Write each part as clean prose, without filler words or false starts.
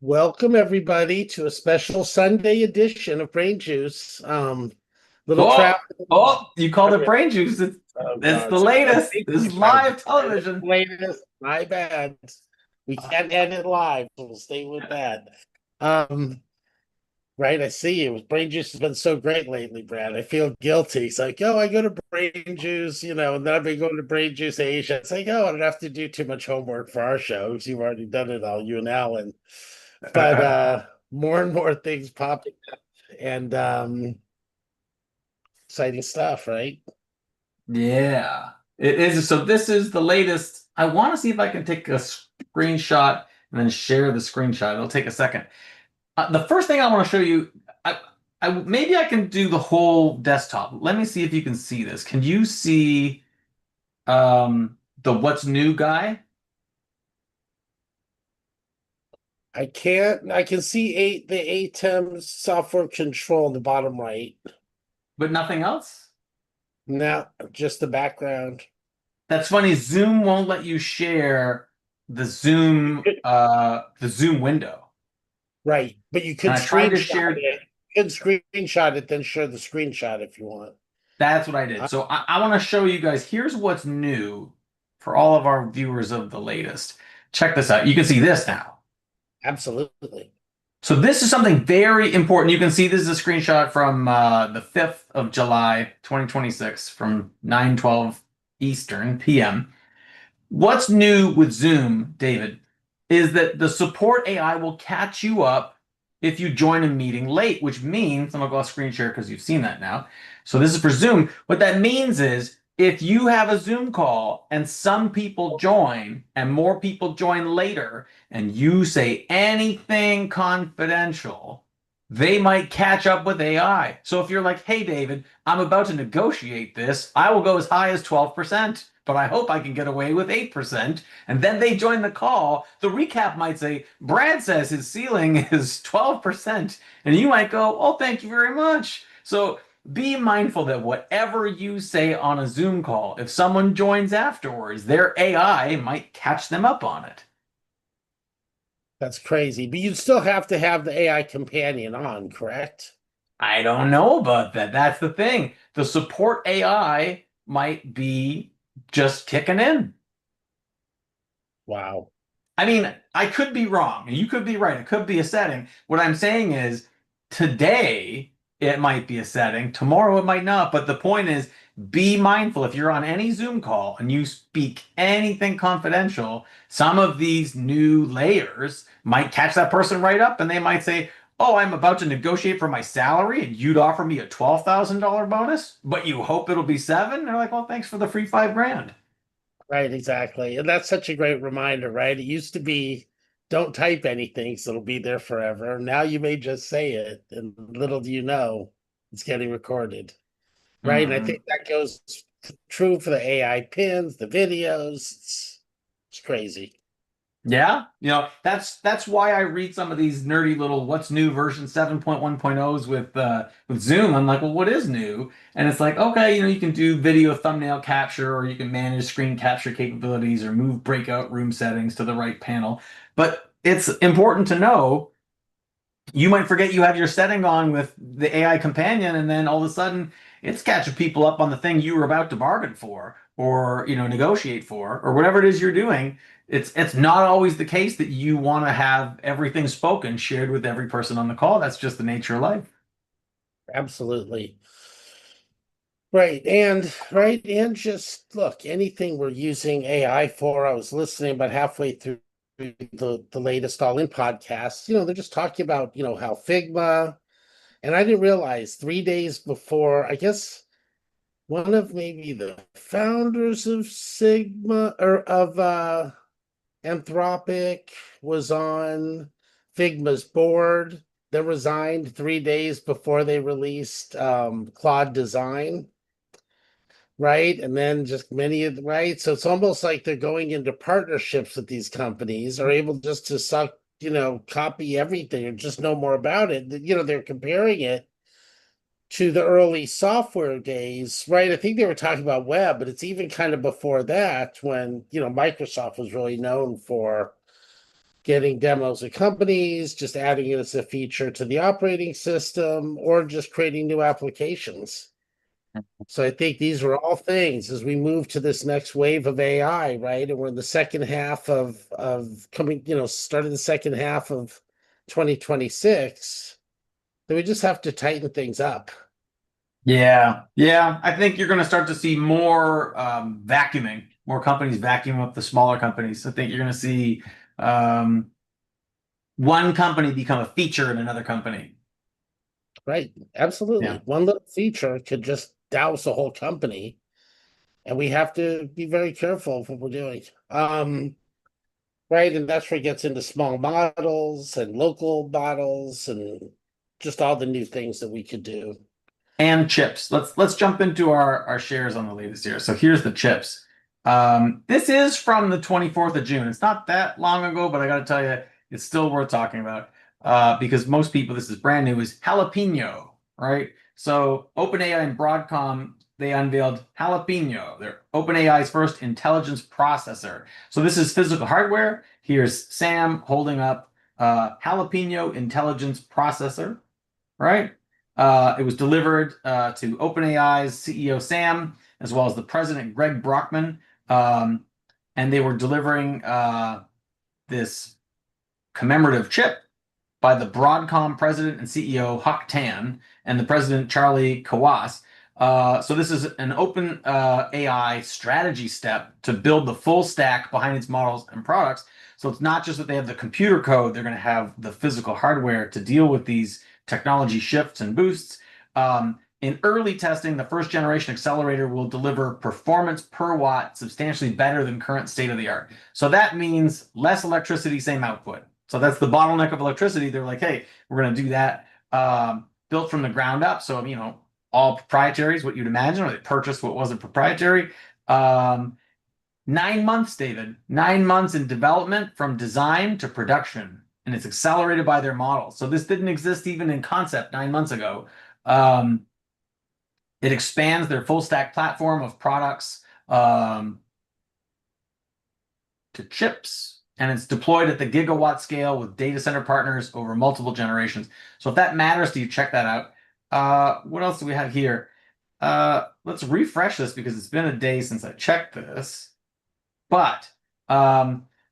Welcome everybody to a special Sunday edition of Brain Juice. Little Oh, trap. you called it brain juice. Oh It's God, the so latest. This is live it's television. latest. My bad. We can't end it live, so we'll stay with that. Um, right. I see you. Brain Juice has been so great lately, Brad. I feel guilty. It's like, oh, I go to Brain Juice, and then I've been going to Brain Juice Asia. It's like, oh, I don't have to do too much homework for our show because you've already done it all, you and Alan. But more and more things popping up and exciting stuff, right? Yeah, it is. So this is the latest. I want to see if I can take a screenshot and then share the screenshot. It'll take a second. The first thing I want to show you, maybe I can do the whole desktop. Let me see if you can see this. Can you see the what's new guy? I can see the ATEM software control in the bottom right. But nothing else? Now just the background. That's funny. Zoom won't let you share the Zoom window. Right. But you And could I tried to screenshot share. it. You could screenshot it, then share the screenshot if you want. That's what I did. Uh, So I want to show you guys. Here's what's new for all of our viewers of the latest. Check this out. You can see this now. Absolutely. So this is something very important. You can see this is a screenshot from the 5th of July, 2026 from 9:12 Eastern PM. What's new with Zoom, David, is that the support AI will catch you up if you join a meeting late, which means, I'm gonna go off screen share because you've seen that now. So this is for Zoom. What that means is if you have a Zoom call and some people join and more people join later and you say anything confidential, they might catch up with AI. So if you're like, hey, David, I'm about to negotiate this, I will go as high as 12%, but I hope I can get away with 8%. And then they join the call. The recap might say, Brad says his ceiling is 12%. And you might go, oh, thank you very much. So be mindful that whatever you say on a Zoom call, if someone joins afterwards, their AI might catch them up on it. That's crazy. But you'd still have to have the AI companion on, correct? I don't know about that. That's the thing. The support AI might be just kicking in. Wow. I mean, I could be wrong, and you could be right. It could be a setting. What I'm saying is, today it might be a setting, tomorrow it might not. But the point is, be mindful if you're on any Zoom call and you speak anything confidential, some of these new layers might catch that person right up and they might say, oh, I'm about to negotiate for my salary and you'd offer me a $12,000 bonus, but you hope it'll be seven? They're like, well, thanks for the free 5 grand. Right, exactly. And that's such a great reminder, right? It used to be don't type anything, so it'll be there forever. Now you may just say it, and little do you know it's getting recorded. Right. And I Mhm. think that goes true for the AI pins, the videos. It's crazy. Yeah, that's why I read some of these nerdy little what's new version 7.1.0s with Zoom. I'm like, well, what is new? And it's like, okay, you can do video thumbnail capture or you can manage screen capture capabilities or move breakout room settings to the right panel. But it's important to know you might forget you have your setting on with the AI companion, and then all of a sudden it's catching people up on the thing you were about to bargain for, or negotiate for, or whatever it is you're doing. It's not always the case that you want to have everything spoken shared with every person on the call. That's just the nature of life. Absolutely. Right. And just look, anything we're using AI for, I was listening about halfway through the latest All In podcast. They're just talking about, how Figma, and I didn't realize 3 days before, I guess one of maybe the founders of Sigma or of Anthropic was on Figma's board that resigned 3 days before they released Claude Design, right? And then just many of the right. So it's almost like they're going into partnerships with these companies, are able just to suck, copy everything or just know more about it. They're comparing it to the early software days, right? I think they were talking about web, but it's even kind of before that when, Microsoft was really known for getting demos of companies, just adding it as a feature to the operating system, or just creating new applications. So I think these are all things as we move to this next wave of AI, right? And we're in the second half of coming, starting the second half of 2026. That we just have to tighten things up. Yeah, yeah. I think you're going to start to see more vacuuming, more companies vacuum up the smaller companies. I think you're going to see one company become a feature in another company. Right. Yeah. Absolutely. One little feature could just douse a whole company. And we have to be very careful of what we're doing. Right. And that's where it gets into small models and local models and just all the new things that we could do. And chips. Let's jump into our shares on the latest here. So here's the chips. This is from the 24th of June. It's not that long ago, but I got to tell you, it's still worth talking about because most people, this is brand new, is Jalapeño, right? So OpenAI and Broadcom, they unveiled Jalapeño, their OpenAI's first intelligence processor. So this is physical hardware. Here's Sam holding up Jalapeño intelligence processor, right? It was delivered to OpenAI's CEO Sam, as well as the president Greg Brockman, and they were delivering this commemorative chip by the Broadcom president and CEO Hock Tan and the president Charlie Kawwas. So this is an open AI strategy step to build the full stack behind its models and products. So it's not just that they have the computer code, they're going to have the physical hardware to deal with these technology shifts and boosts. In early testing, the first generation accelerator will deliver performance per watt substantially better than current state of the art. So that means less electricity, same output. So that's the bottleneck of electricity. They're like, hey, we're going to do that built from the ground up. So, all proprietary is what you'd imagine, or they purchased what wasn't proprietary. 9 months, David, 9 months in development from design to production, and it's accelerated by their model. So this didn't exist even in concept 9 months ago. It expands their full stack platform of products to chips, and it's deployed at the gigawatt scale with data center partners over multiple generations. So if that matters to you, check that out. What else do we have here? Let's refresh this because it's been a day since I checked this. But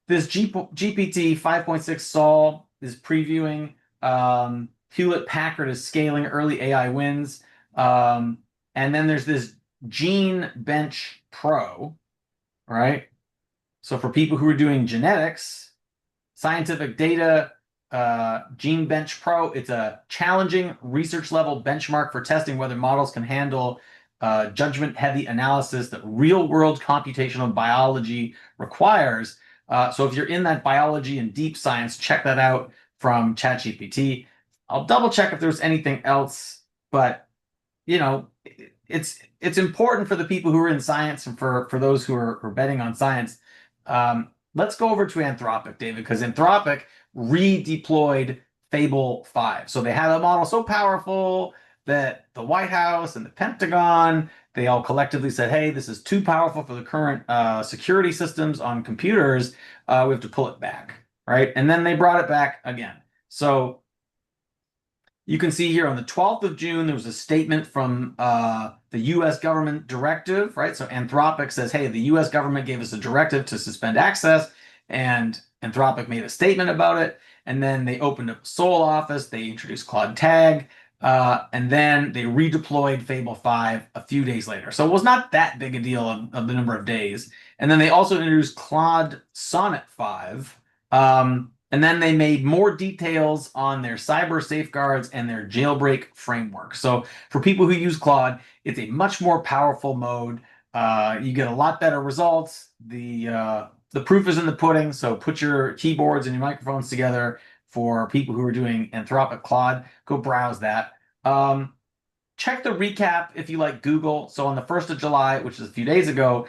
this GPT 5.6 Sol is previewing. Hewlett Packard is scaling early AI wins. And then there's this Gene Bench Pro, right? So for people who are doing genetics, scientific data, Gene Bench Pro, it's a challenging research level benchmark for testing whether models can handle judgment heavy analysis that real world computational biology requires. So if you're in that biology and deep science, check that out from ChatGPT. I'll double check if there's anything else, but it's important for the people who are in science and for those who are betting on science. Let's go over to Anthropic, David, because Anthropic redeployed Fable 5. So they had a model so powerful that the White House and the Pentagon, they all collectively said, hey, this is too powerful for the current security systems on computers. We have to pull it back, right? And then they brought it back again. So you can see here on the 12th of June, there was a statement from the US government directive, right? So Anthropic says, hey, the US government gave us a directive to suspend access, and Anthropic made a statement about it. And then they opened up a Seoul office, they introduced Claude Tag, and then they redeployed Fable 5 a few days later. So it was not that big a deal of the number of days. And then they also introduced Claude Sonnet 5. And then they made more details on their cyber safeguards and their jailbreak framework. So for people who use Claude, it's a much more powerful mode. You get a lot better results. The proof is in the pudding. So put your keyboards and your microphones together for people who are doing Anthropic Claude. Go browse that. Check the recap if you like Google. So on the 1st of July, which is a few days ago,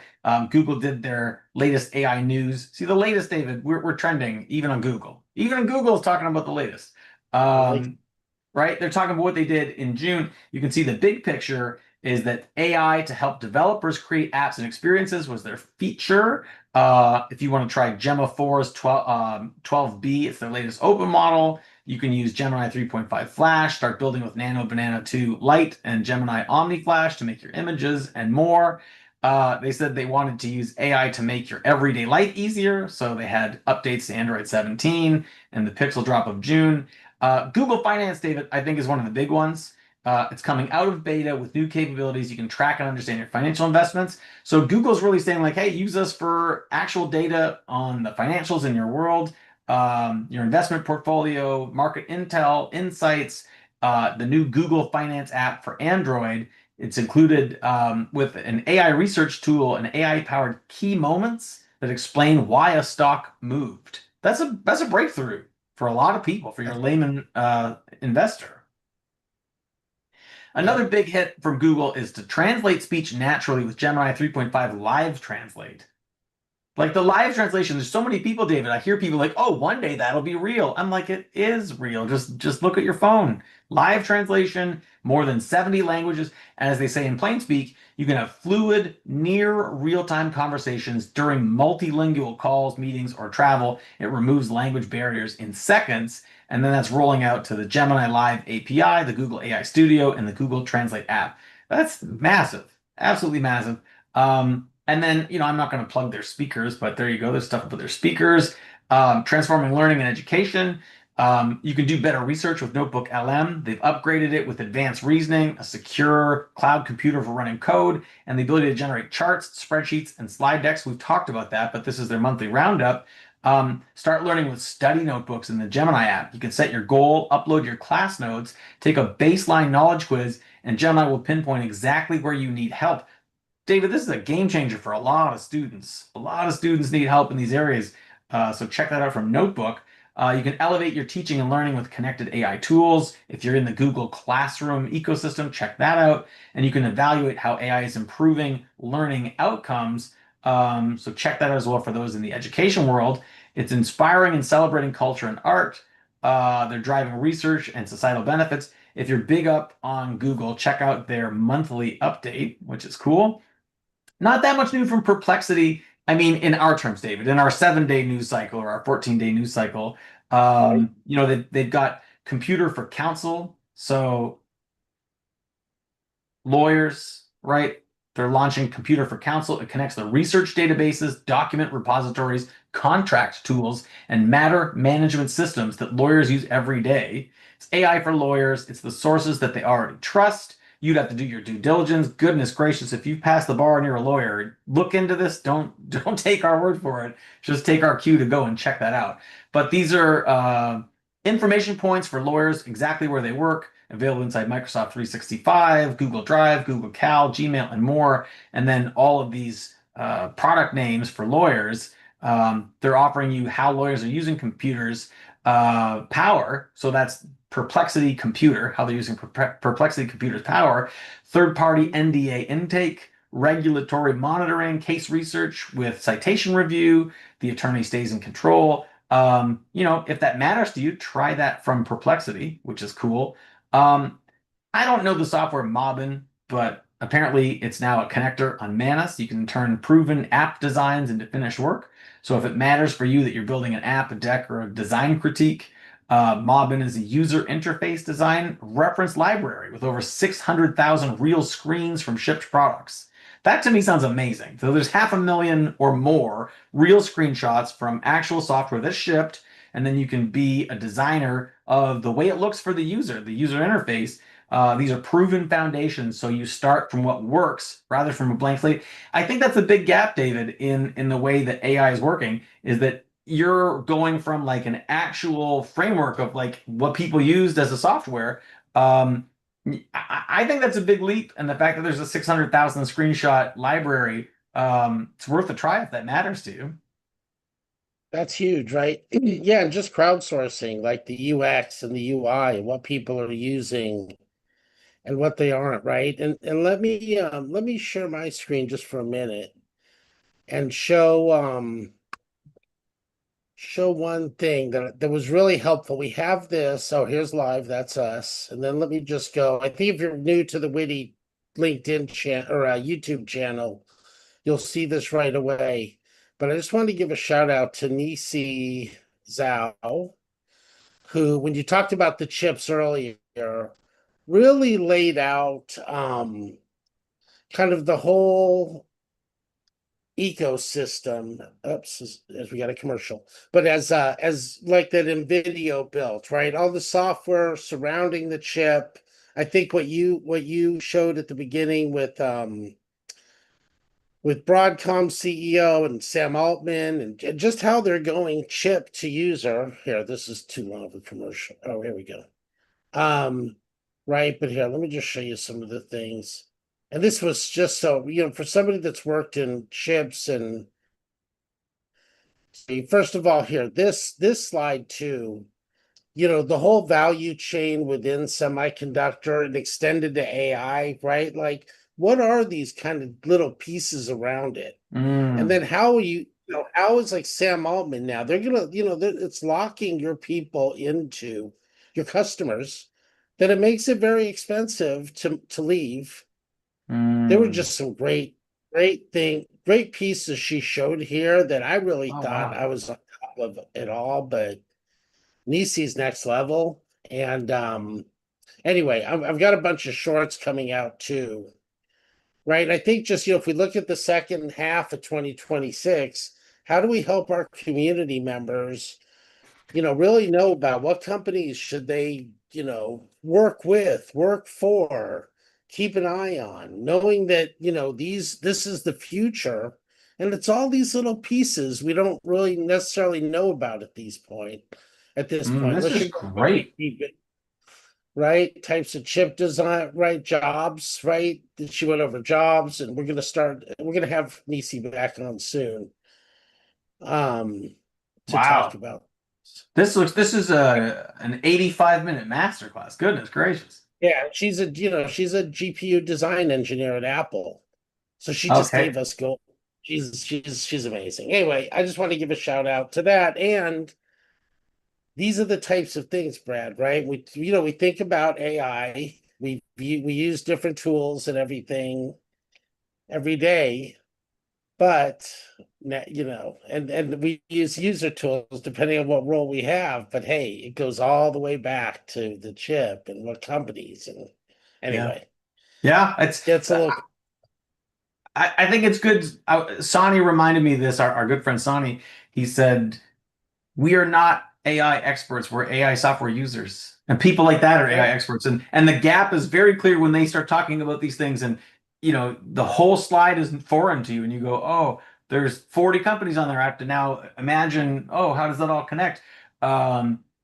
Google did their latest AI news. See, the latest, David, we're trending even on Google. Even Google is talking about the latest. Right? They're talking about what they did in June. You can see the big picture is that AI to help developers create apps and experiences was their feature. If you want to try Gemma 4's 12B, it's their latest open model. You can use Gemini 3.5 Flash, start building with Nano Banana 2 Lite and Gemini Omni Flash to make your images and more. They said they wanted to use AI to make your everyday life easier, so they had updates to Android 17 and the Pixel drop of June. Google Finance, David, I think is one of the big ones. It's coming out of beta with new capabilities. You can track and understand your financial investments. So Google's really saying like, hey, use us for actual data on the financials in your world, your investment portfolio, market intel, insights, the new Google Finance app for Android. It's included with an AI research tool and AI-powered key moments that explain why a stock moved. That's a breakthrough for a lot of people, for your layman investor. Another big hit from Google is to translate speech naturally with Gemini 3.5 Live Translate. Like the live translation, there's so many people, David. I hear people like, "Oh, one day that'll be real." I'm like, it is real. Just look at your phone. Live translation, more than 70 languages, and as they say in plain speak, you can have fluid, near real-time conversations during multilingual calls, meetings, or travel. It removes language barriers in seconds, and then that's rolling out to the Gemini Live API, the Google AI Studio, and the Google Translate app. That's massive, absolutely massive. And then, I'm not going to plug their speakers, but there you go. There's stuff about their speakers. Transforming learning and education. You can do better research with NotebookLM. They've upgraded it with advanced reasoning, a secure cloud computer for running code, and the ability to generate charts, spreadsheets, and slide decks. We've talked about that, but this is their monthly roundup. Start learning with study notebooks in the Gemini app. You can set your goal, upload your class notes, take a baseline knowledge quiz, and Gemini will pinpoint exactly where you need help. David, this is a game changer for a lot of students. A lot of students need help in these areas. So check that out from Notebook. You can elevate your teaching and learning with connected AI tools. If you're in the Google Classroom ecosystem, check that out. And you can evaluate how AI is improving learning outcomes. So check that out as well for those in the education world. It's inspiring and celebrating culture and art. They're driving research and societal benefits. If you're big up on Google, check out their monthly update, which is cool. Not that much new from Perplexity. I mean, in our terms, David, in our 7-day news cycle or our 14-day news cycle, they've got computer for counsel. So lawyers, right? They're launching computer for counsel. It connects the research databases, document repositories, contract tools, and matter management systems that lawyers use every day. It's AI for lawyers. It's the sources that they already trust. You'd have to do your due diligence. Goodness gracious, if you pass the bar and you're a lawyer, look into this. Don't take our word for it. Just take our cue to go and check that out. But these are information points for lawyers, exactly where they work, available inside Microsoft 365, Google Drive, Google Cal, Gmail, and more. And then all of these product names for lawyers. They're offering you how lawyers are using computers, power. So that's Perplexity Computer, how they're using Perplexity Computer's power, third-party NDA intake, regulatory monitoring, case research with citation review, the attorney stays in control. If that matters to you, try that from Perplexity, which is cool. I don't know the software Mobbin, but apparently it's now a connector on Manus. You can turn proven app designs into finished work. So if it matters for you that you're building an app, a deck, or a design critique, Mobbin is a user interface design reference library with over 600,000 real screens from shipped products. That to me sounds amazing. So there's 500,000 or more real screenshots from actual software that's shipped, and then you can be a designer of the way it looks for the user interface. These are proven foundations, so you start from what works rather from a blank slate. I think that's a big gap, David, in the way that AI is working, is that you're going from like an actual framework of like what people used as a software. I think that's a big leap, and the fact that there's a 600,000 screenshot library, it's worth a try if that matters to you. That's huge, right? Yeah, and just crowdsourcing, like the UX and the UI, what people are using and what they aren't, right? And let me share my screen just for a minute and show one thing that was really helpful. We have this. Oh, here's live. That's us. And then let me just go. I think if you're new to the WITI LinkedIn channel or a YouTube channel, you'll see this right away. But I just wanted to give a shout out to Nisi Zhao, who, when you talked about the chips earlier, really laid out kind of the whole ecosystem. Oops, as we got a commercial, but as like that NVIDIA built, right? All the software surrounding the chip. I think what you showed at the beginning with Broadcom CEO and Sam Altman and just how they're going chip to user. Here, this is too long of a commercial. Oh, here we go. Right, but here, let me just show you some of the things. And this was just so, for somebody that's worked in chips and first of all, here, this slide too, the whole value chain within semiconductor and extended to AI, right? Like, what are these kind of little pieces around it? And then how are how is like Sam Altman now? They're gonna, it's locking your people into your customers, that it makes it very expensive to leave. There were just some great pieces she showed here that I really thought Wow. I was on top of it all, but Nisi's next level. And anyway, I've got a bunch of shorts coming out too, right? I think just, if we look at the second half of 2026, how do we help our community members, really know about what companies should they, work with, work for, keep an eye on, knowing that, this is the future. And it's all these little pieces we don't really necessarily know about at this point, This unless is you're great. right? Types of chip design, right? Jobs, right? She went over jobs, and we're gonna have Nisi back on soon. To talk Wow. about. This is an 85-minute masterclass. Goodness gracious. Yeah, she's a GPU design engineer at Apple. So she just Okay. gave us gold. She's amazing. Anyway, I just want to give a shout out to that. And these are the types of things, Brad, right? We think about AI. We use different tools and everything every day, but and we use user tools depending on what role we have. But hey, it goes all the way back to the chip and what companies. And Yeah. anyway, Yeah. it's a little. I think it's good. Sonny reminded me of this, our good friend Sonny. He said, we are not AI experts, we're AI software users. And people like that are AI Yeah. experts. And the gap is very clear when they start talking about these things. And, the whole slide is foreign to you. And you go, oh, there's 40 companies on there. I have to now imagine, oh, how does that all connect?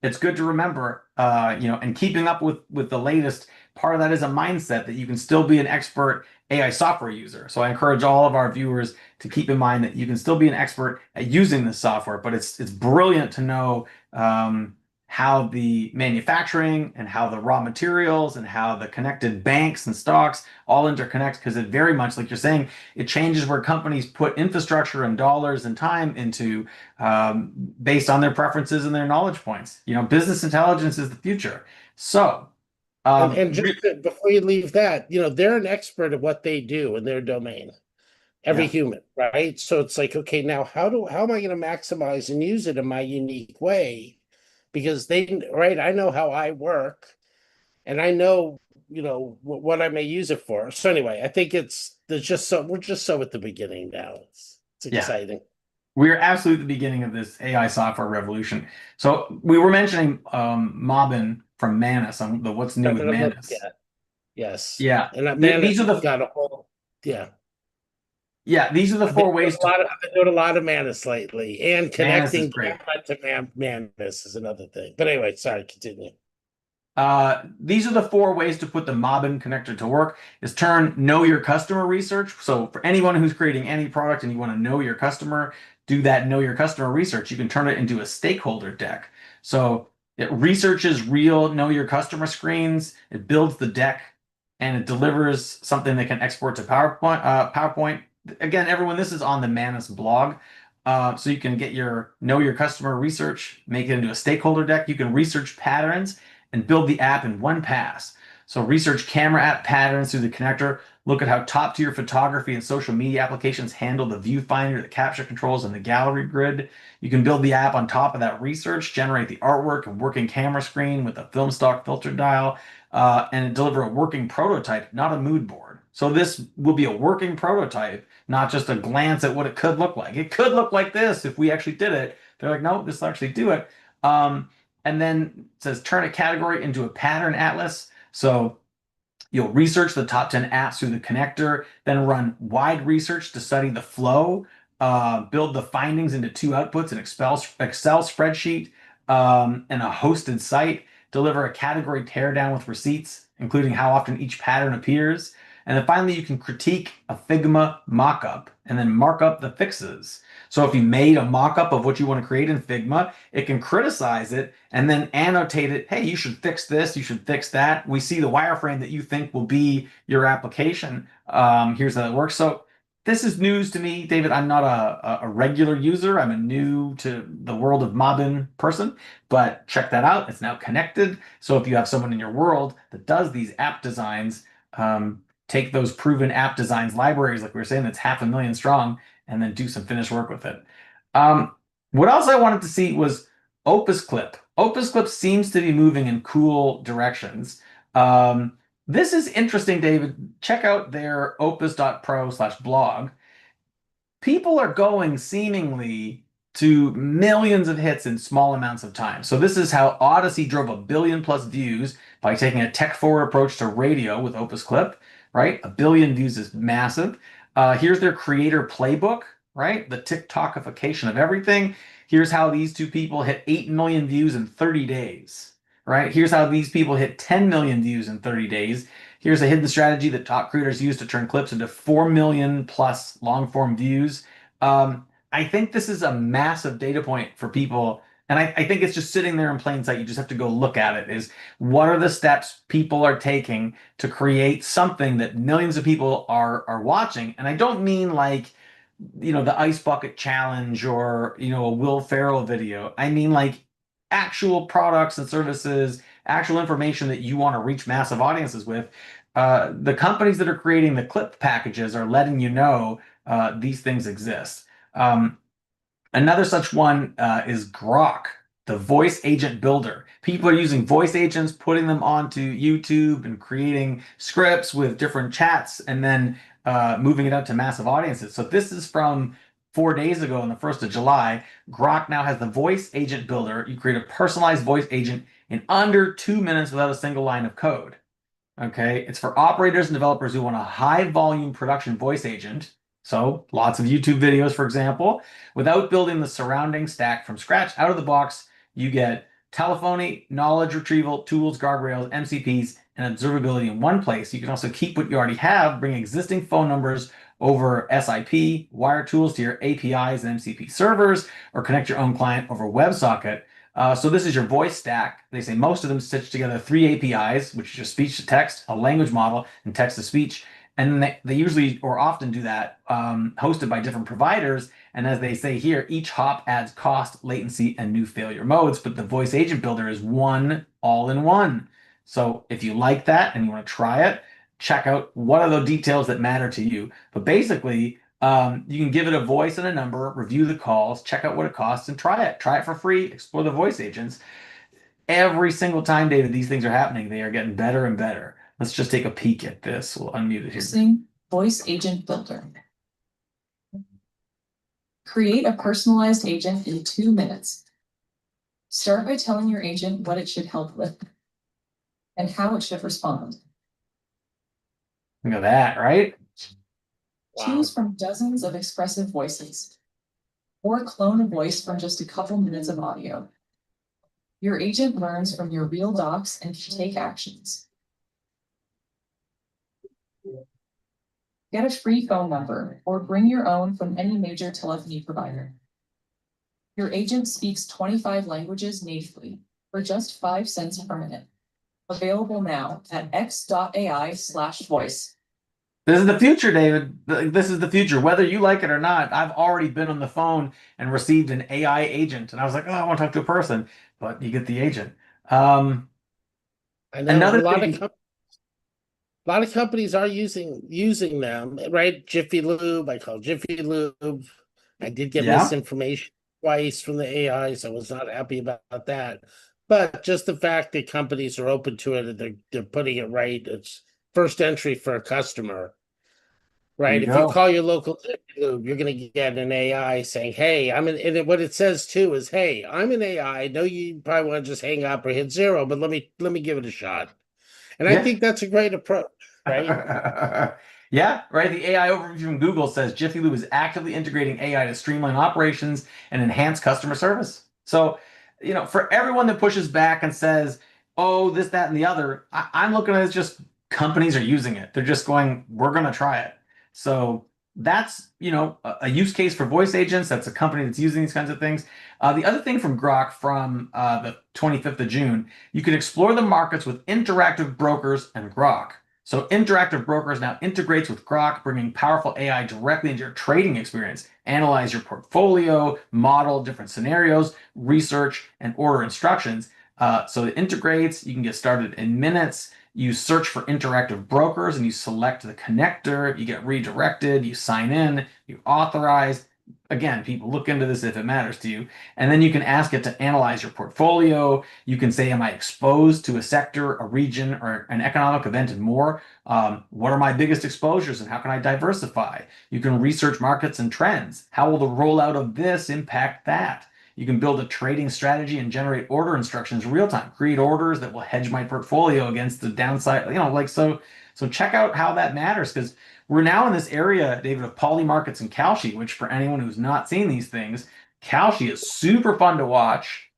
It's good to remember, and keeping up with the latest, part of that is a mindset that you can still be an expert AI software user. So I encourage all of our viewers to keep in mind that you can still be an expert at using this software, but it's brilliant to know how the manufacturing and how the raw materials and how the connected banks and stocks all interconnect, because it very much, like you're saying, it changes where companies put infrastructure and dollars and time into, based on their preferences and their knowledge points. Business intelligence is the future. So, And just before you leave that, they're an expert at what they do in their domain. Every yeah, human, right? So it's like, okay, now how am I going to maximize and use it in my unique way? Because right, I know how I work, and I know, what I may use it for. So anyway, I think we're just so at the beginning now. It's yeah. exciting. We're absolutely at the beginning of this AI software revolution. So we were mentioning Mobbin from Manus on the what's new with Something I'm gonna look Manus. at. Yes, Yeah. and that man These has are the got a whole. Yeah, these are the four ways to I've been doing a lot of Manus lately, and Manus is connecting great. data to Manus is another thing. But anyway, sorry, continue. These are the four ways to put the Mobbin connector to work is turn know your customer research. So for anyone who's creating any product and you want to know your customer, do that know your customer research. You can turn it into a stakeholder deck. So it researches real know your customer screens, it builds the deck, and it delivers something that can export to PowerPoint. Again, everyone, this is on the Manus blog. So you can get your know your customer research, make it into a stakeholder deck. You can research patterns and build the app in one pass. So research camera app patterns through the connector, Look at how top-tier photography and social media applications handle the viewfinder, the capture controls, and the gallery grid. You can build the app on top of that research, generate the artwork and working camera screen with a film stock filter dial, and deliver a working prototype, not a mood board. So this will be a working prototype, not just a glance at what it could look like. It could look like this if we actually did it. They're like, no, this will actually do it. And then it says turn a category into a pattern atlas. So you'll research the top 10 apps through the connector, then run wide research to study the flow, build the findings into two outputs, an Excel spreadsheet, and a hosted site, deliver a category teardown with receipts, including how often each pattern appears. And then finally, you can critique a Figma mockup and then mark up the fixes. So if you made a mock-up of what you want to create in Figma, it can criticize it and then annotate it. Hey, you should fix this. You should fix that. We see the wireframe that you think will be your application. Here's how it works. So this is news to me, David. I'm not a regular user. I'm a new to the world of Mobbin person, but check that out. It's now connected. So if you have someone in your world that does these app designs, take those proven app designs libraries, like we were saying, that's 500,000 strong, and then do some finished work with it. What else I wanted to see was OpusClip. OpusClip seems to be moving in cool directions. This is interesting, David. Check out their opus.pro/blog. People are going seemingly to millions of hits in small amounts of time. So this is how Odyssey drove 1 billion plus views by taking a tech-forward approach to radio with OpusClip, right? 1 billion views is massive. Here's their creator playbook, right? The TikTokification of everything. Here's how these two people hit 8 million views in 30 days, right? Here's how these people hit 10 million views in 30 days. Here's a hidden strategy that top creators use to turn clips into 4 million plus long form views. I think this is a massive data point for people. And I think it's just sitting there in plain sight. You just have to go look at it. Is what are the steps people are taking to create something that millions of people are watching? And I don't mean like, the ice bucket challenge or, a Will Ferrell video. I mean like actual products and services, actual information that you want to reach massive audiences with. The companies that are creating the clip packages are letting you know these things exist. Another such one is Grok, the voice agent builder. People are using voice agents, putting them onto YouTube and creating scripts with different chats and then moving it out to massive audiences. So this is from 4 days ago on the 1st of July. Grok now has the voice agent builder. You create a personalized voice agent in under 2 minutes without a single line of code. Okay, it's for operators and developers who want a high volume production voice agent. So lots of YouTube videos, for example, without building the surrounding stack from scratch. Out of the box, you get telephony, knowledge retrieval, tools, guardrails, MCPs, and observability in one place. You can also keep what you already have, bring existing phone numbers over SIP, wire tools to your APIs and MCP servers, or connect your own client over WebSocket. So this is your voice stack. They say most of them stitch together 3 APIs, which is your speech to text, a language model, and text to speech. And they usually or often do that hosted by different providers. And as they say here, each hop adds cost, latency, and new failure modes. But the voice agent builder is one all-in-one. So if you like that and you want to try it, check out what are the details that matter to you. But basically, you can give it a voice and a number, review the calls, check out what it costs, and try it. Try it for free. Explore the voice agents. Every single time, David, these things are happening. They are getting better and better. Let's just take a peek at this. We'll unmute it here. Using Voice Agent Builder. Create a personalized agent in 2 minutes. Start by telling your agent what it should help with and how it should respond. Look at that, right? Wow. Choose from dozens of expressive voices, or clone a voice from just a couple minutes of audio. Your agent learns from your real docs and can take actions. Get a free phone number or bring your own from any major telephony provider. Your agent speaks 25 languages natively for just 5 cents per minute. Available now at x.ai/voice. This is the future, David. This is the future. Whether you like it or not, I've already been on the phone and received an AI agent. And I was like, oh, I want to talk to a person. But you get the agent. I know Another a lot thing, of A lot of companies are using them, right? Jiffy Lube, I call Jiffy Lube. I did get Yeah. misinformation twice from the AI, so I was not happy about that. But just the fact that companies are open to it and they're putting it right, it's first entry for a customer, There right? you If you go. call your local Jiffy Lube, you're going to get an AI saying, "Hey, what it says too is, "Hey, I'm an AI. I know you probably want to just hang up or hit zero, but let me give it a shot." And I Yeah. think that's a great approach, right? Yeah, right. The AI overview from Google says Jiffy Lube is actively integrating AI to streamline operations and enhance customer service. So, for everyone that pushes back and says, oh, this, that, and the other, I'm looking at it as just companies are using it. They're just going, we're going to try it. So that's, a use case for voice agents. That's a company that's using these kinds of things. The other thing from Grok from the 25th of June, you can explore the markets with interactive brokers and Grok. So Interactive Brokers now integrates with Grok, bringing powerful AI directly into your trading experience. Analyze your portfolio, model different scenarios, research, and order instructions. So it integrates. You can get started in minutes. You search for interactive brokers and you select the connector. You get redirected. You sign in. You authorize. Again, people look into this if it matters to you. And then you can ask it to analyze your portfolio. You can say, am I exposed to a sector, a region, or an economic event and more? What are my biggest exposures and how can I diversify? You can research markets and trends. How will the rollout of this impact that? You can build a trading strategy and generate order instructions real time. Create orders that will hedge my portfolio against the downside. So check out how that matters because we're now in this area, David, of Polymarkets and Kalshi, which for anyone who's not seen these things, Kalshi is super fun to watch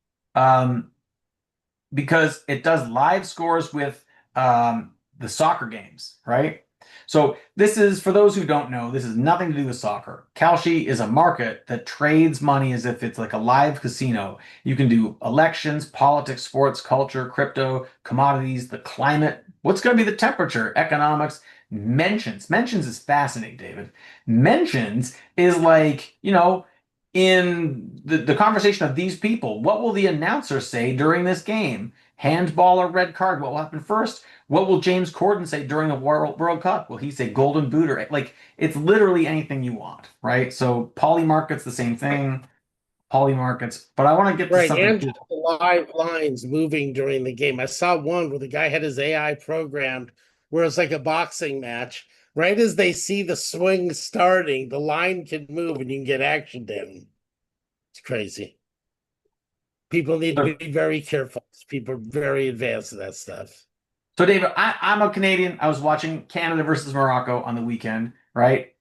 because it does live scores with the soccer games, right? So this is, for those who don't know, this has nothing to do with soccer. Kalshi is a market that trades money as if it's like a live casino. You can do elections, politics, sports, culture, crypto, commodities, the climate, what's going to be the temperature, economics, mentions. Mentions is fascinating, David. Mentions is like, in the conversation of these people, what will the announcer say during this game? Handball or red card? What will happen first? What will James Corden say during the World Cup? Will he say golden boot or like it's literally anything you want, right? So Polymarket's the same thing. Polymarkets, but I want to get to Right. something And cool. just the live lines moving during the game. I saw one where the guy had his AI programmed where it's like a boxing match. Right as they see the swing starting, the line can move and you can get action in. It's crazy. People need to be very careful. People are very advanced in that stuff. So, David, I'm a Canadian. I was watching Canada versus Morocco on the weekend, right?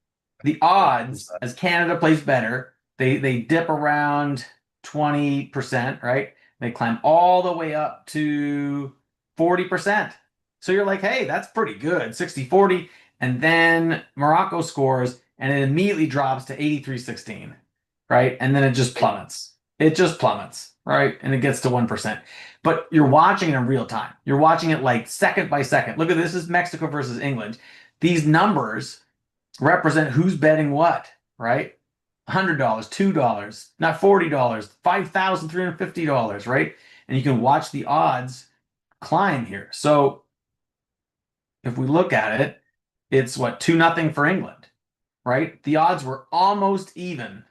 The Yeah. odds, as Canada plays better, they dip around 20%, right? They climb all the way up to 40%. So you're like, hey, that's pretty good, 60-40. And then Morocco scores and it immediately drops to 83-16, right? And then it just plummets. It just plummets, right? And it gets to 1%, but you're watching it in real time. You're watching it like second by second. Look at this is Mexico versus England. These numbers represent who's betting what, right? $100, $2, not $40, $5,350, right? And you can watch the odds climb here. So if we look at it, it's what, 2-0 for England, right? The odds were almost even.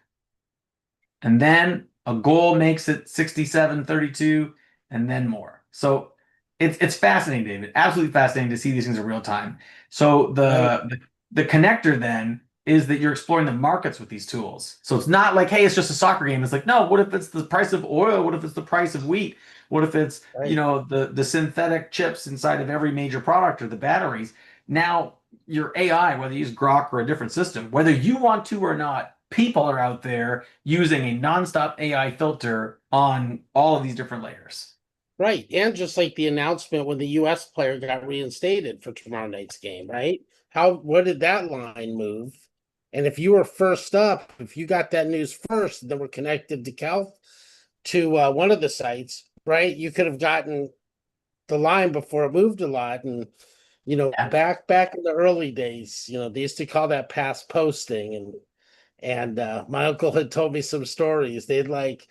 And then a goal makes it 67-32, and then more. So it's fascinating, David. Absolutely fascinating to see these things in real time. So Right. the connector then is that you're exploring the markets with these tools. So it's not like, hey, it's just a soccer game. It's like, no, what if it's the price of oil? What if it's the price of wheat? What if it's, Right. the synthetic chips inside of every major product or the batteries? Now your AI, whether you use Grok or a different system, whether you want to or not, people are out there using a nonstop AI filter on all of these different layers. Right. And just like the announcement when the US player got reinstated for tomorrow night's game, right? What did that line move? And if you were first up, if you got that news first, then we're connected to one of the sites, right? You could have gotten the line before it moved a lot. And Yeah. back in the early days, they used to call that past posting. And my uncle had told me some stories. They'd like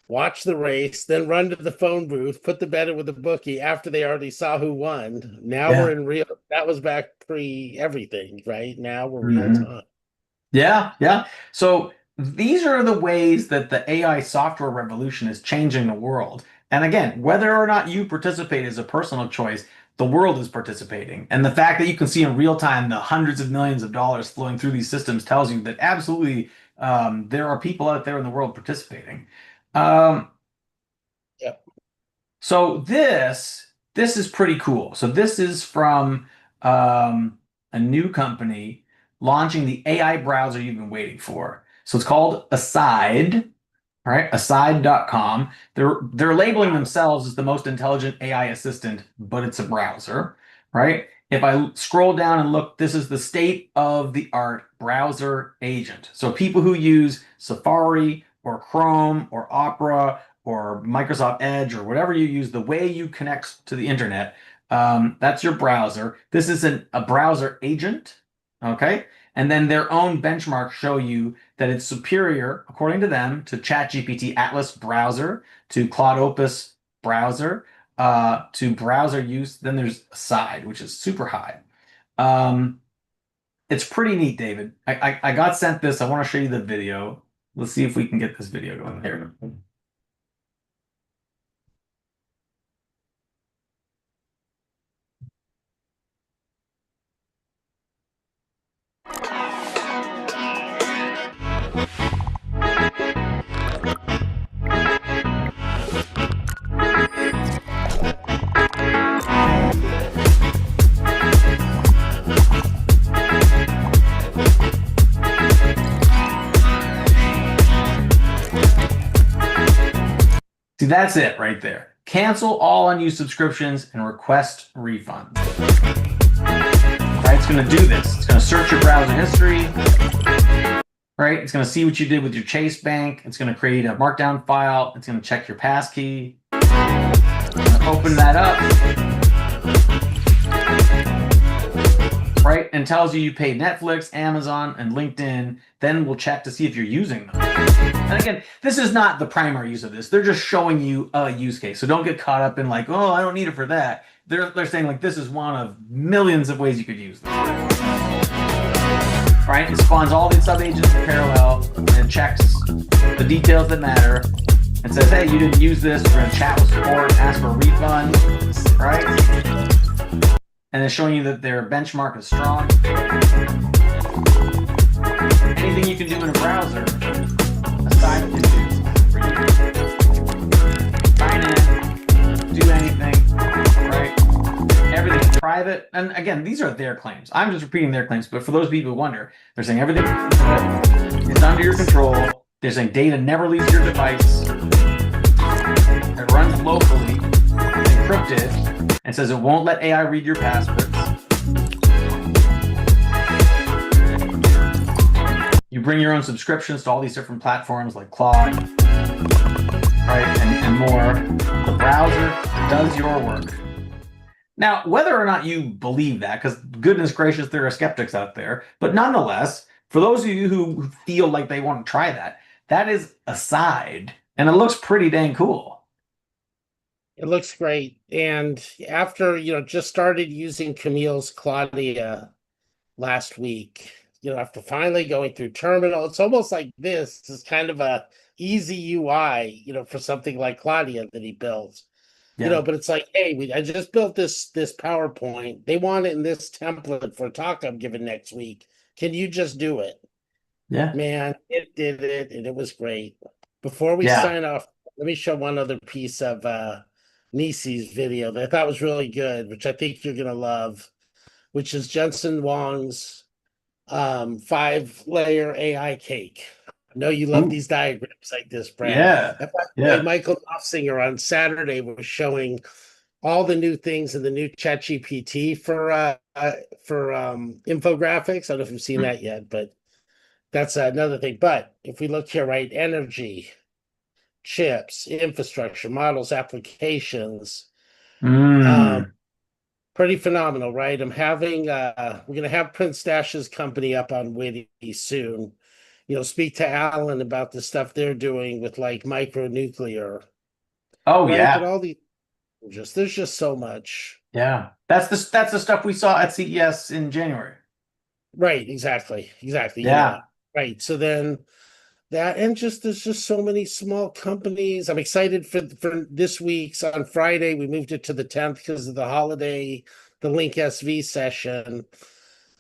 watch the race, then run to the phone booth, put the bet in with the bookie after they already saw who won. Now Yeah. we're in real. That was back pre everything, right? Now we're real Mhm. time. Yeah, yeah. So these are the ways that the AI software revolution is changing the world. And again, whether or not you participate is a personal choice, the world is participating. And the fact that you can see in real time the hundreds of millions of dollars flowing through these systems tells you that absolutely there are people out there in the world participating. Um, Yep. so this is pretty cool. So this is from a new company launching the AI browser you've been waiting for. So it's called Aside, right? Aside.com. They're labeling themselves as the most intelligent AI assistant, but it's a browser, right? If I scroll down and look, this is the state of the art browser agent. So people who use Safari or Chrome or Opera or Microsoft Edge or whatever you use, the way you connect to the internet, that's your browser. This is a browser agent, okay? And then their own benchmarks show you that it's superior, according to them, to ChatGPT Atlas browser, to Claude Opus browser, to browser use. Then there's Aside, which is super high. It's pretty neat, David. I got sent this. I want to show you the video. Let's see if we can get this video going here. See, that's it right there. Cancel all unused subscriptions and request refunds. Right? It's going to do this. It's going to search your browser history. Right? It's going to see what you did with your Chase Bank. It's going to create a markdown file. It's going to check your passkey. Open that up. Right? And tells you paid Netflix, Amazon, and LinkedIn. Then we'll check to see if you're using them. And again, this is not the primary use of this. They're just showing you a use case. So don't get caught up in like, oh, I don't need it for that. They're saying like this is one of millions of ways you could use this. Right? It spawns all these subagents in parallel and checks the details that matter and says, hey, you didn't use this. We're going to chat with support, ask for a refund. Right? And it's showing you that their benchmark is strong. Anything you can do in a browser, aside from sign in, do anything, right? Everything's private. And again, these are their claims. I'm just repeating their claims, but for those people who wonder, they're saying everything is under your control. They're saying data never leaves your device. It runs locally, encrypted, and says it won't let AI read your passwords. You bring your own subscriptions to all these different platforms like Claude, right, and more. The browser does your work. Now, whether or not you believe that, because goodness gracious, there are skeptics out there, but nonetheless, for those of you who feel like they want to try that, that is Aside, and it looks pretty dang cool. It looks great. And after, just started using Camille's Claudia last week, after finally going through terminal, it's almost like this is kind of a easy UI, for something like Claudia that he built. Yeah. But it's like, hey, I just built this PowerPoint. They want it in this template for a talk I'm giving next week. Can you just do it? Yeah. Man, it did it, and it was great. Before we Yeah. sign off, let me show one other piece of Nisi's video that I thought was really good, which I think you're gonna love, which is Jensen Huang's 5-layer AI cake. I know you love Ooh. these diagrams like this, Brad. Yeah. And by the Yeah. way, Michael Knopfsinger on Saturday was showing all the new things in the new ChatGPT for infographics. I don't know if you've seen that yet, but that's another thing. But if we look here, right, energy, chips, infrastructure, models, applications, pretty phenomenal, right? I'm having we're gonna have Prince Dash's company up on WITI soon, speak to Alan about the stuff they're doing with like micronuclear, Oh right? But yeah, all the there's just so much. yeah. That's the stuff we saw at CES in January. Right, exactly. Yeah, Right. So then that and just there's just so many small companies. I'm excited for this week's on Friday. We moved it to the 10th because of the holiday, the Link SV session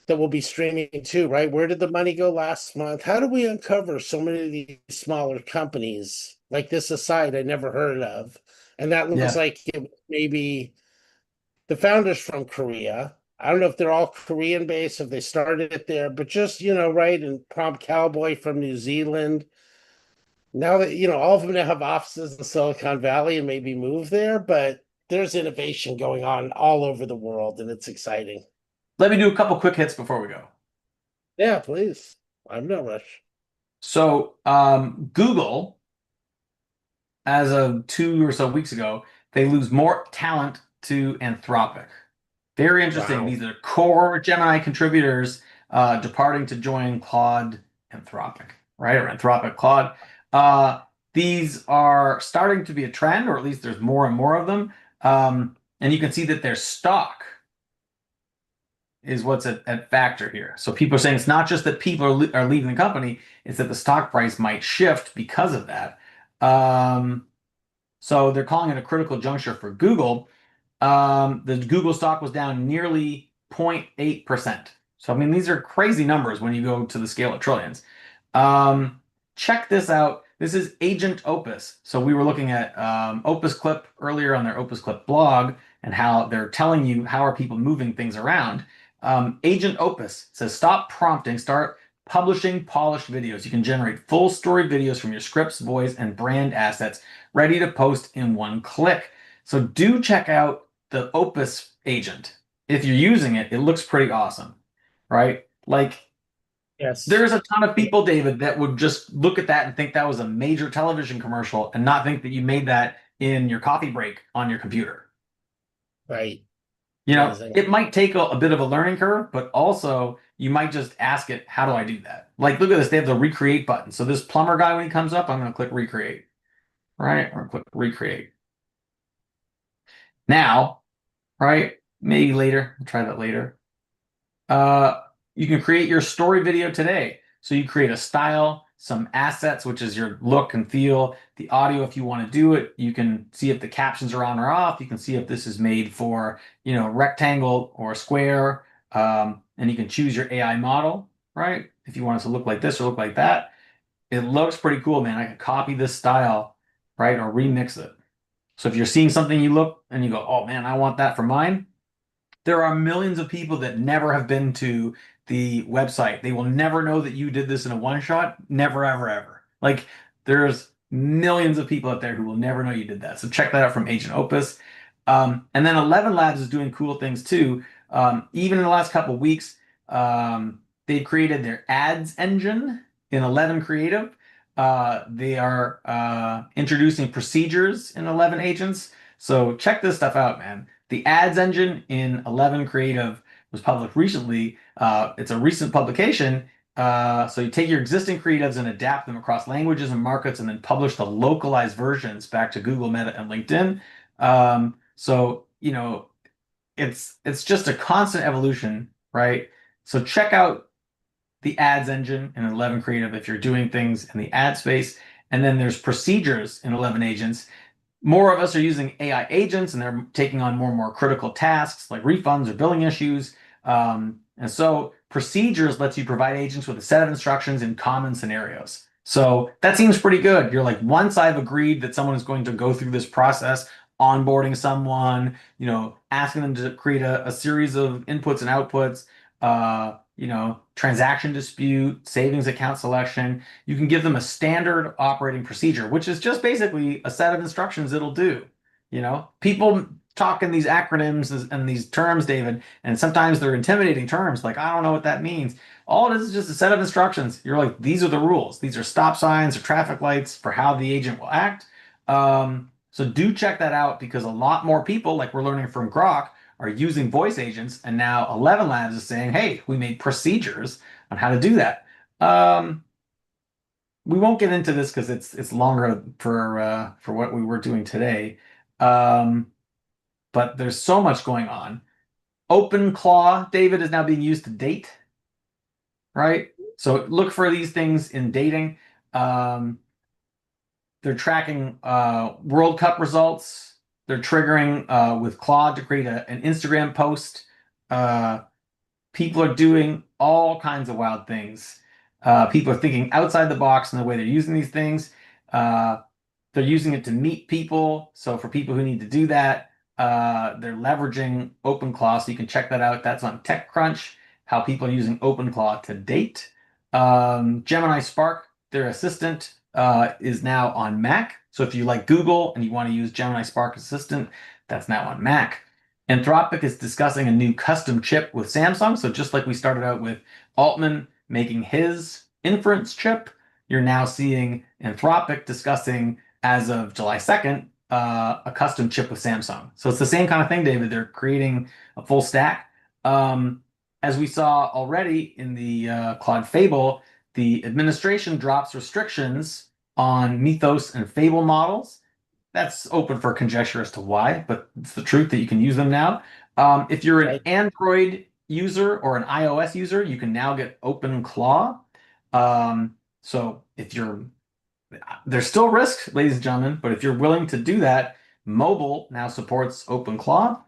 that will be streaming too, right? Where did the money go last month? How do we uncover so many of these smaller companies like this aside I never heard of? And that looks yeah. like maybe the founders from Korea. I don't know if they're all Korean based, if they started it there, but just, right, and Prompt Cowboy from New Zealand. Now that, all of them now have offices in Silicon Valley and maybe move there, but there's innovation going on all over the world and it's exciting. Let me do a couple quick hits before we go. Yeah, please. I'm no rush. So, Google, as of 2 or so weeks ago, they lose more talent to Anthropic. Very interesting. Wow. These are core Gemini contributors departing to join Claude Anthropic, right? Or Anthropic Claude. These are starting to be a trend, or at least there's more and more of them. And you can see that their stock is what's at factor here. So people are saying it's not just that people are leaving the company, it's that the stock price might shift because of that. So they're calling it a critical juncture for Google. The Google stock was down nearly 0.8%. So, I mean, these are crazy numbers when you go to the scale of trillions. Check this out. This is Agent Opus. So we were looking at OpusClip earlier on their OpusClip blog and how they're telling you how are people moving things around. Agent Opus says stop prompting, start publishing polished videos. You can generate full story videos from your scripts, voice, and brand assets ready to post in one click. So do check out the Opus agent. If you're using it, it looks pretty awesome, right? Like Yes. there's a ton of people, David, that would just look at that and think that was a major television commercial and not think that you made that in your coffee break on your computer. Right. You know, Amazing. it might take a bit of a learning curve, but also you might just ask it, how do I do that? Like, look at this, they have the recreate button. So this plumber guy, when he comes up, I'm going to click recreate, right? Or click recreate. Now, right? Maybe later. I'll try that later. You can create your story video today. So you create a style, some assets, which is your look and feel, the audio if you want to do it. You can see if the captions are on or off. You can see if this is made for, rectangle or square. And you can choose your AI model, right? If you want it to look like this or look like that. It looks pretty cool, man. I can copy this style, right? Or remix it. So if you're seeing something you look and you go, oh man, I want that for mine. There are millions of people that never have been to the website. They will never know that you did this in a one shot. Never, ever, ever. Like there's millions of people out there who will never know you did that. So check that out from Agent Opus. And then ElevenLabs is doing cool things too. Even in the last couple of weeks, they created their ads engine in 11 Creative. They are introducing procedures in 11 agents. So check this stuff out, man. The ads engine in 11 Creative was published recently. It's a recent publication. So you take your existing creatives and adapt them across languages and markets and then publish the localized versions back to Google, Meta, and LinkedIn. So, it's just a constant evolution, right? So check out the ads engine in 11 Creative if you're doing things in the ad space. And then there's procedures in 11 agents. More of us are using AI agents and they're taking on more and more critical tasks like refunds or billing issues. And so procedures lets you provide agents with a set of instructions in common scenarios. So that seems pretty good. You're like, once I've agreed that someone is going to go through this process, onboarding someone, asking them to create a series of inputs and outputs, transaction dispute, savings account selection. You can give them a standard operating procedure, which is just basically a set of instructions it'll do. People talk in these acronyms and these terms, David, and sometimes they're intimidating terms. Like, I don't know what that means. All it is just a set of instructions. You're like, these are the rules. These are stop signs or traffic lights for how the agent will act. So do check that out because a lot more people, like we're learning from Grok, are using voice agents, and now ElevenLabs is saying, hey, we made procedures on how to do that. we won't get into this because it's longer for what we were doing today. But there's so much going on. OpenClaw, David, is now being used to date, right? So look for these things in dating. They're tracking World Cup results. They're triggering with Claude to create an Instagram post. People are doing all kinds of wild things. People are thinking outside the box in the way they're using these things. They're using it to meet people. So for people who need to do that, they're leveraging OpenClaw. So you can check that out. That's on TechCrunch, how people are using OpenClaw to date. Gemini Spark, their assistant, is now on Mac. So if you like Google and you want to use Gemini Spark Assistant, that's now on Mac. Anthropic is discussing a new custom chip with Samsung. So just like we started out with Altman making his inference chip, you're now seeing Anthropic discussing, as of July 2nd, a custom chip with Samsung. So it's the same kind of thing, David. They're creating a full stack. As we saw already in the Claude Fable, the administration drops restrictions on Mythos and Fable models. That's open for conjecture as to why, but it's the truth that you can use them now. If you're an Android user or an iOS user, you can now get OpenClaw. So if you're, there's still risk, ladies and gentlemen, but if you're willing to do that, mobile now supports OpenClaw.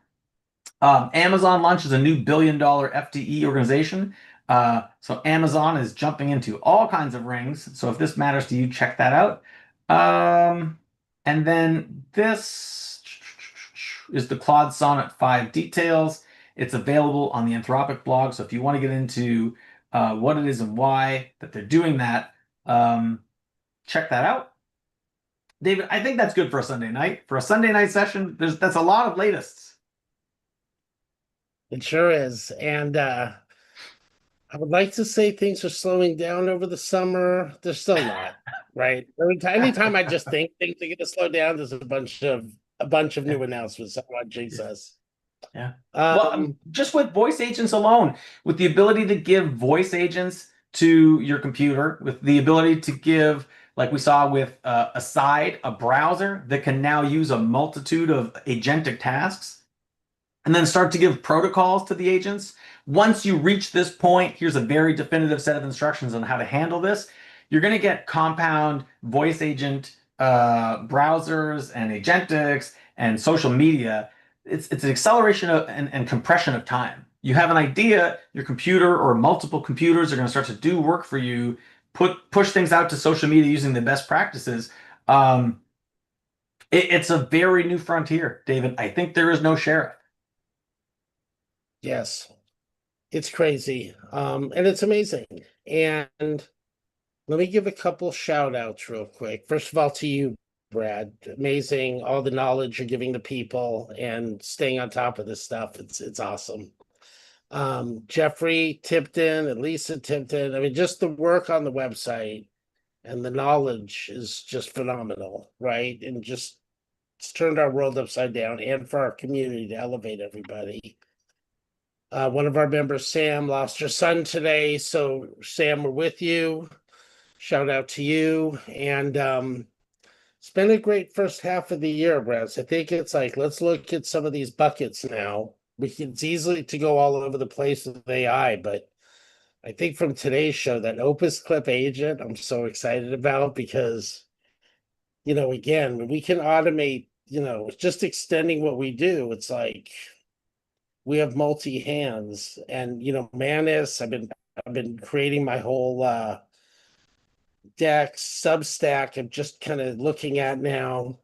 Amazon launches a new billion-dollar FTE organization. So Amazon is jumping into all kinds of rings. So if this matters to you, check that out. And then this is the Claude Sonnet 5 details. It's available on the Anthropic blog. So if you want to get into what it is and why that they're doing that, check that out. David, I think that's good for a Sunday night. For a Sunday night session, that's a lot of latest. It sure is. And I would like to say things are slowing down over the summer. They're still not, right? Anytime I just think things are going to slow down, there's a bunch of new announcements. I want Jesus. Yeah. Well, just with voice agents alone, with the ability to give voice agents to your computer, with the ability to give, like we saw with Aside, a browser that can now use a multitude of agentic tasks, and then start to give protocols to the agents. Once you reach this point, here's a very definitive set of instructions on how to handle this. You're going to get compound voice agent browsers and agentics and social media. It's an acceleration of, and compression of time. You have an idea, your computer or multiple computers are going to start to do work for you, push things out to social media using the best practices. It's a very new frontier, David. I think there is no sheriff. Yes, it's crazy. And it's amazing. And let me give a couple shout outs real quick. First of all, to you, Brad. Amazing, all the knowledge you're giving to people and staying on top of this stuff. It's awesome. Jeffrey Tipton and Lisa Tipton. I mean, just the work on the website and the knowledge is just phenomenal, right? And just it's turned our world upside down, and for our community to elevate everybody. One of our members, Sam, lost her son today. So, Sam, we're with you. Shout out to you. And it's been a great first half of the year, Brad. I think it's like, let's look at some of these buckets now. It's easily to go all over the place with AI, but I think from today's show, that OpusClip agent, I'm so excited about because, again, we can automate, just extending what we do. It's like, we have multi hands, and Manus. I've been creating my whole deck Substack. I'm just kind of looking at now,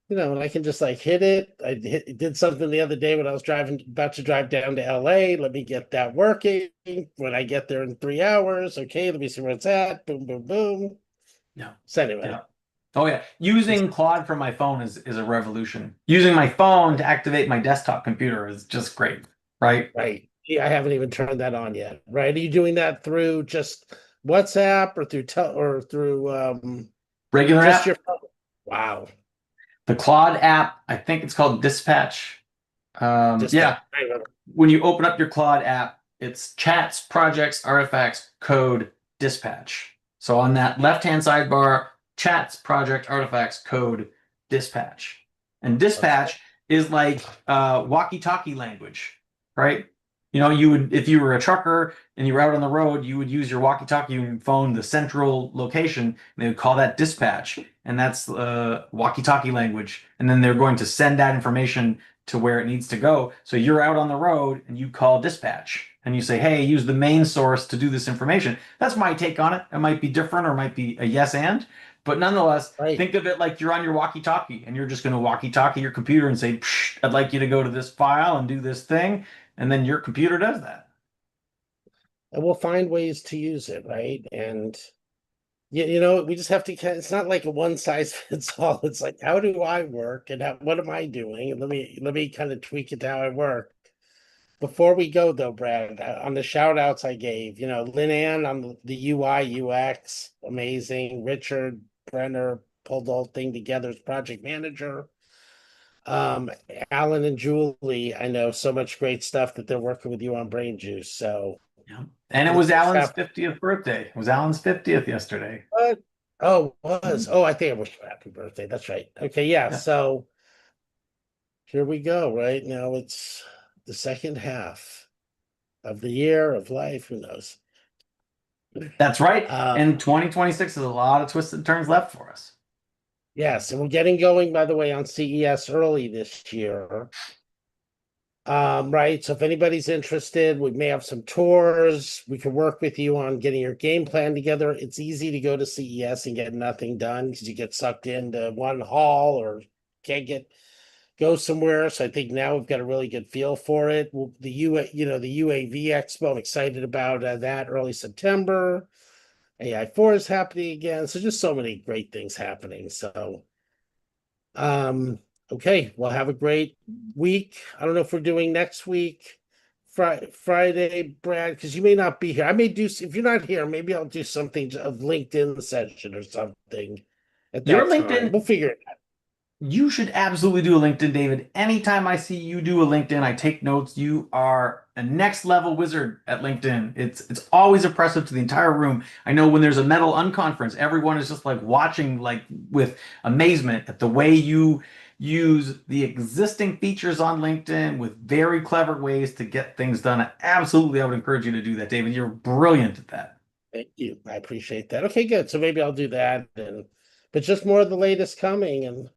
and I can just like hit it. Did something the other day when I was about to drive down to LA. Let me get that working. When I get there in 3 hours, okay, let me see where it's at. Boom, boom, boom. Yeah. So anyway. Yeah. Oh yeah, using Claude from my phone is a revolution. Using my phone to activate my desktop computer is just great, right? Right. Yeah, I haven't even turned that on yet. Right? Are you doing that through just WhatsApp or through Regular just app? your phone? Wow. The Claude app, I think it's called Dispatch. Yeah. When you open up your Claude app, it's chats, projects, artifacts, code, dispatch. So on that left-hand sidebar, chats, project, artifacts, code, dispatch. And dispatch is like walkie-talkie language, right? You know, you would, if you were a trucker and you were out on the road, you would use your walkie-talkie and phone the central location, and they would call that dispatch. And that's walkie-talkie language. And then they're going to send that information to where it needs to go. So you're out on the road and you call dispatch and you say, hey, use the main source to do this information. That's my take on it. It might be different or might be a yes and, but nonetheless, Right. think of it like you're on your walkie-talkie and you're just going to walkie-talkie your computer and say, I'd like you to go to this file and do this thing. And then your computer does that. And we'll find ways to use it, right? And you know, we just have to. It's not like a one size fits all. It's like, how do I work, and what am I doing? And let me kind of tweak it to how I work. Before we go though, Brad, on the shout outs I gave, you know, Lynn Ann on the UI UX, amazing. Richard Brenner pulled the whole thing together as project manager. Alan and Julie, I know so much great stuff that they're working with you on Brain Juice. So Yeah. And it was Alan's 50th birthday. It was Alan's 50th yesterday. what? Oh, it was. Oh, I think I wish you happy birthday. That's right. Okay, yeah. So here we go. Right now, it's the second half of the year of life. Who knows? That's right. And 2026 is a lot of twists and turns left for us. Yes, and we're getting going, by the way, on CES early this year. Right. So if anybody's interested, we may have some tours. We can work with you on getting your game plan together. It's easy to go to CES and get nothing done because you get sucked into one hall or can't go somewhere. So I think now we've got a really good feel for it. The UAV Expo, I'm excited about that early September. AI4 is happening again. So just so many great things happening. So okay, well, have a great week. I don't know if we're doing next week, Friday, Brad, because you may not be here. I may do, if you're not here, maybe I'll do something of LinkedIn session or something at Your that time. LinkedIn, We'll figure it out. you should absolutely do a LinkedIn, David. Anytime I see you do a LinkedIn, I take notes. You are a next level wizard at LinkedIn. It's always impressive to the entire room. I know when there's a Metal Unconference, everyone is just like watching like with amazement at the way you use the existing features on LinkedIn with very clever ways to get things done. Absolutely, I would encourage you to do that, David. You're brilliant at that. Thank you. I appreciate that. Okay, good. So maybe I'll do that, but just more of the latest coming, and